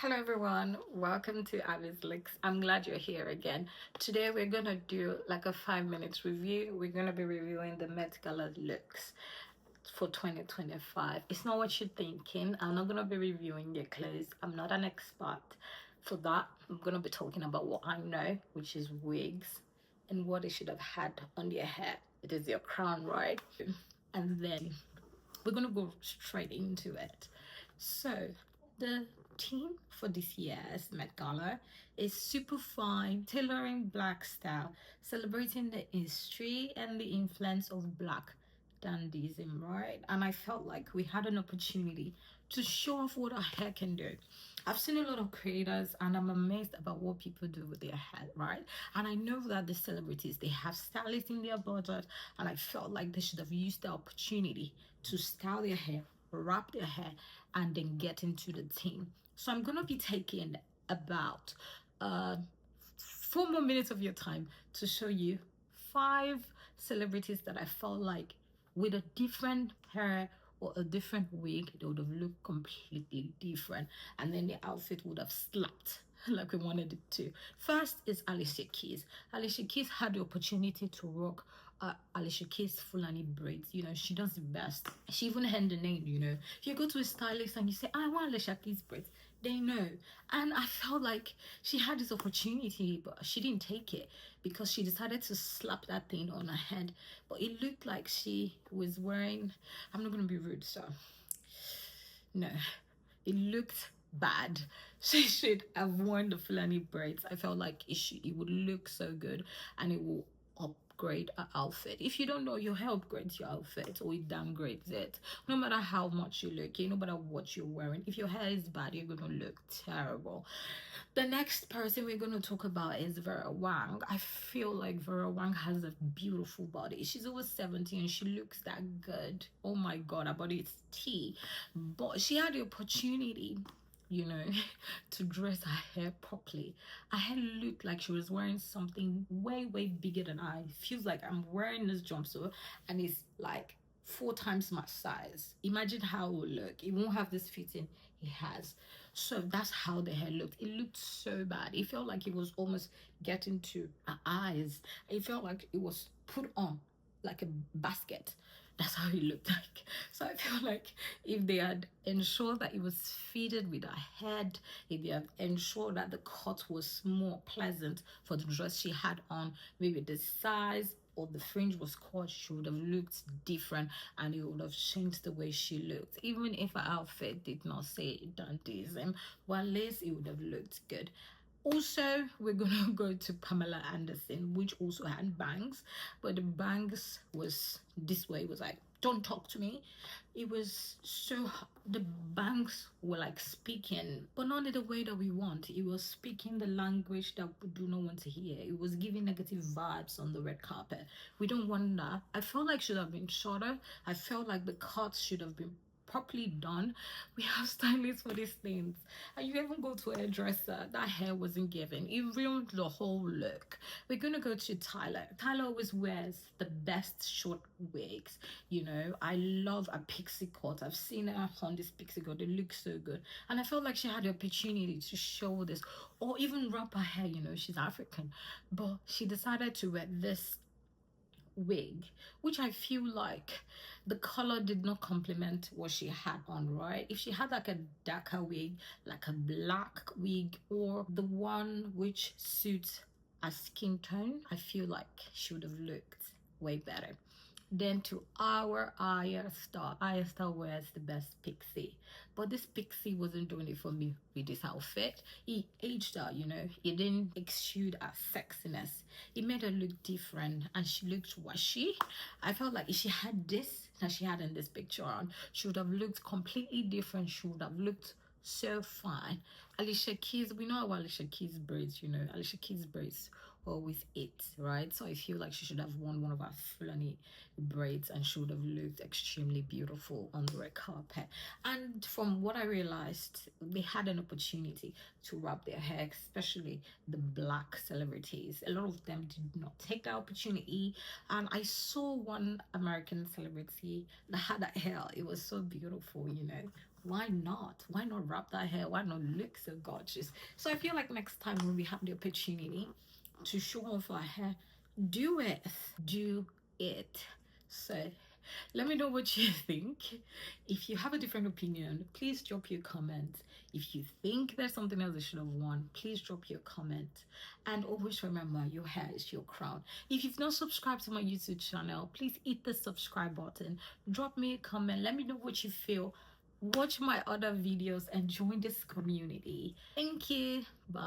Hello everyone, welcome to Abby's Licks. I'm glad you're here again. Today we're gonna do like a 5 minutes review. We're gonna be reviewing the Met Gala looks for 2025. It's not what you're thinking. I'm not gonna be reviewing your clothes. I'm not an expert for that. I'm gonna be talking about what I know, which is wigs and what they should have had on their hair. It is your crown, right? And then we're gonna go straight into it. So the theme for this year's Met Gala is super fine, tailoring black style, celebrating the history and the influence of black dandyism, right? And I felt like we had an opportunity to show off what our hair can do. I've seen a lot of creators and I'm amazed about what people do with their hair, right? And I know that the celebrities, they have stylists in their budget, and I felt like they should have used the opportunity to style their hair, wrap their hair, and then get into the theme. So I'm gonna be taking about 4 more minutes of your time to show you 5 celebrities that I felt like with a different hair or a different wig, they would have looked completely different, and then the outfit would have slapped like we wanted it to. First is Alicia Keys. Alicia Keys had the opportunity to rock Alicia Keys Fulani braids. You know, she does the best. She even had the name, you know. If you go to a stylist and you say, I want Alicia Keys braids, they know. And I felt like she had this opportunity, but she didn't take it because she decided to slap that thing on her head. But it looked like she was wearing, I'm not going to be rude, so no, it looked bad. She should have worn the Fulani braids. I felt like it would look so good and it will upgrade her outfit. If you don't know, your hair upgrades your outfit or it downgrades it. No matter how much you look, no matter what you're wearing, if your hair is bad, you're gonna look terrible. The next person we're going to talk about is Vera Wang. I feel like Vera Wang has a beautiful body. She's over 70 and she looks that good. Oh my god, her body is tea. But she had the opportunity, you know, to dress her hair properly. Her hair looked like she was wearing something way bigger than I. It feels like I'm wearing this jumpsuit and it's like 4 times my size. Imagine how it will look. It won't have this fitting it has. So that's how the hair looked. It looked so bad. It felt like it was almost getting to her eyes. It felt like it was put on like a basket. That's how it looked like. So I feel like if they had ensured that it was fitted with her head, if they had ensured that the cut was more pleasant for the dress she had on, maybe the size or the fringe was cut, she would have looked different and it would have changed the way she looked. Even if her outfit did not say dandyism, well, at least it would have looked good. Also, we're gonna go to Pamela Anderson, which also had bangs, but the bangs was this way. It was like, don't talk to me. It was so, the bangs were like speaking, but not in the way that we want. It was speaking the language that we do not want to hear. It was giving negative vibes on the red carpet. We don't want that. I felt like should have been shorter. I felt like the cuts should have been properly done. We have stylists for these things, and you even go to a hairdresser, that hair wasn't given. It ruined the whole look. We're gonna go to Tyler. Tyler always wears the best short wigs. You know, I love a pixie cut. I've seen her on this pixie cut. They look so good, and I felt like she had the opportunity to show this or even wrap her hair. You know, she's African, but she decided to wear this wig, which I feel like the color did not complement what she had on, right? If she had like a darker wig, like a black wig, or the one which suits a skin tone, I feel like she would have looked way better. Then to our Aya Star. Aya Star wears the best pixie. But this pixie wasn't doing it for me with this outfit. He aged her, you know. It didn't exude her sexiness. It made her look different and she looked washy. I felt like if she had this that she had in this picture on, she would have looked completely different. She would have looked so fine. Alicia Keys, we know about Alicia Keys braids, you know. Alicia Keys braids always it, right? So I feel like she should have worn one of her Fulani braids and she would have looked extremely beautiful on the red carpet. And from what I realized, they had an opportunity to wrap their hair, especially the black celebrities. A lot of them did not take that opportunity. And I saw one American celebrity that had that hair. It was so beautiful, you know, why not? Why not wrap that hair? Why not look so gorgeous? So I feel like next time when we have the opportunity to show off our hair, do it. Do it. So let me know what you think. If you have a different opinion, please drop your comment. If you think there's something else I should have worn, please drop your comment. And always remember, your hair is your crown. If you've not subscribed to my YouTube channel, please hit the subscribe button. Drop me a comment. Let me know what you feel. Watch my other videos and join this community. Thank you. Bye.